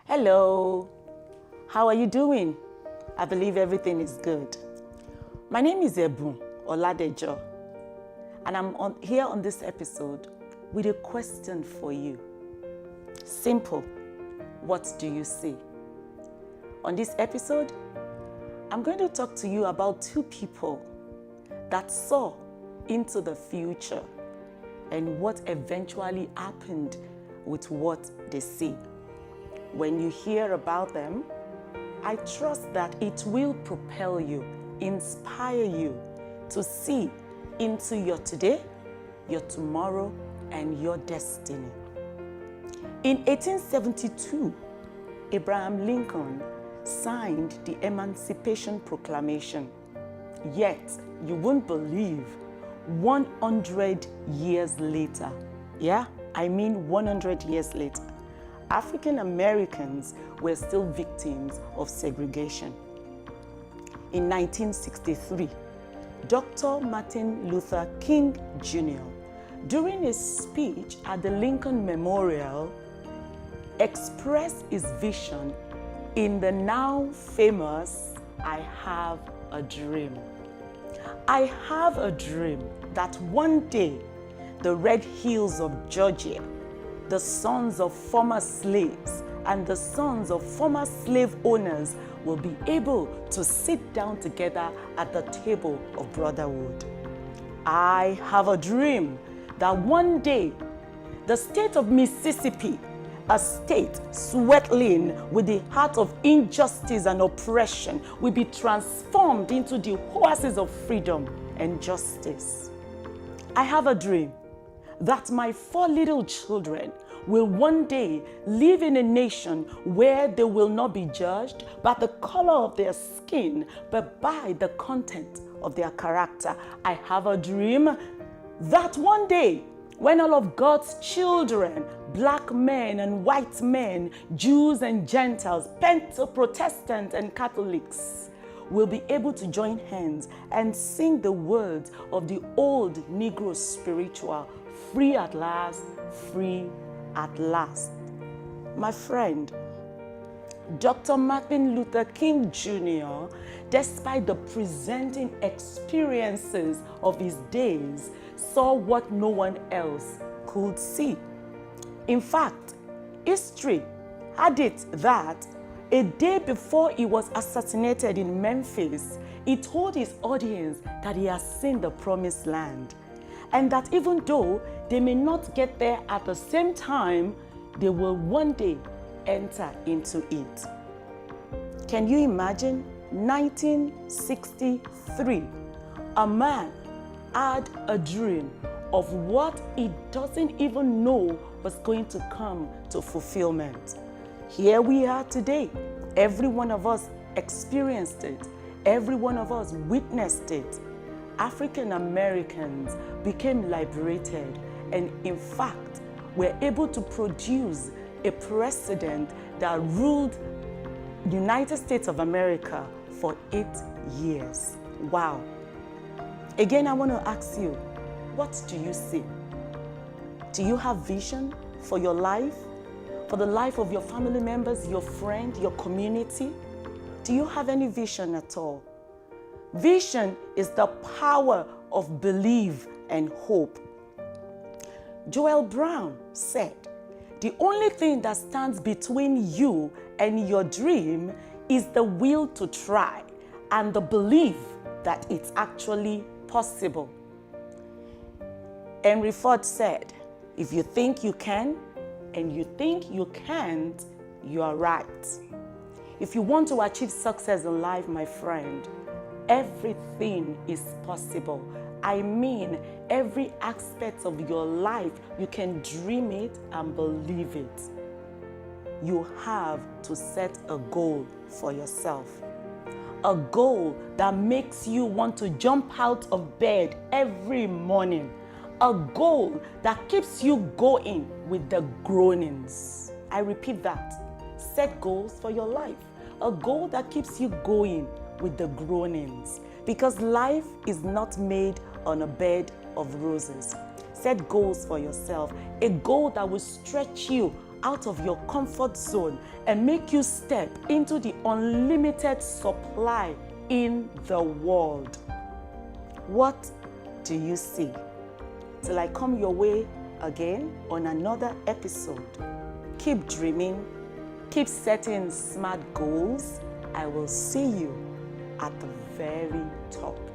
Hello, how are you doing? I believe everything is good. My name is EBUN Oladejo, and I'm here on this episode with a question for you. Simple, what do you see? On this episode, I'm going to talk to you about two people that saw into the future and what eventually happened with what they see. When you hear about them, I trust that it will propel you, inspire you to see into your today, your tomorrow, and your destiny. In 1872, Abraham Lincoln signed the Emancipation Proclamation. Yet, you won't believe, 100 years later, 100 years later, African Americans were still victims of segregation. In 1963, Dr. Martin Luther King Jr., during his speech at the Lincoln Memorial, expressed his vision in the now famous "I have a dream." I have a dream that one day the red hills of Georgia, the sons of former slaves and the sons of former slave owners will be able to sit down together at the table of brotherhood. I have a dream that one day the state of Mississippi, a state sweltering with the heart of injustice and oppression, will be transformed into the oasis of freedom and justice. I have a dream that my 4 little children will one day live in a nation where they will not be judged by the color of their skin, but by the content of their character. I have a dream that one day, when all of God's children, black men and white men, Jews and Gentiles, Protestants and Catholics, will be able to join hands and sing the words of the old Negro spiritual, free at last, free at last. My friend, Dr. Martin Luther King Jr., despite the presenting experiences of his days, saw what no one else could see. In fact, history had it that a day before he was assassinated in Memphis, he told his audience that he has seen the promised land, and that even though they may not get there at the same time, they will one day enter into it. Can you imagine? 1963, a man had a dream of what he doesn't even know was going to come to fulfillment. Here we are today. Every one of us experienced it. Every one of us witnessed it. African Americans became liberated and, in fact, were able to produce a president that ruled the United States of America for 8 years. Wow. Again, I want to ask you, what do you see? Do you have vision for your life? For the life of your family members, your friend, your community? Do you have any vision at all? Vision is the power of belief and hope. Joel Brown said, "The only thing that stands between you and your dream is the will to try and the belief that it's actually possible." Henry Ford said, "If you think you can and you think you can't, you are right." If you want to achieve success in life, my friend, everything is possible. I mean, every aspect of your life, you can dream it and believe it. You have to set a goal for yourself. A goal that makes you want to jump out of bed every morning. A goal that keeps you going with the groanings. I repeat that. Set goals for your life. A goal that keeps you going with the groanings. Because life is not made on a bed of roses. Set goals for yourself. A goal that will stretch you out of your comfort zone and make you step into the unlimited supply in the world. What do you see? Till I come your way again on another episode, keep dreaming, keep setting smart goals. I will see you at the very top.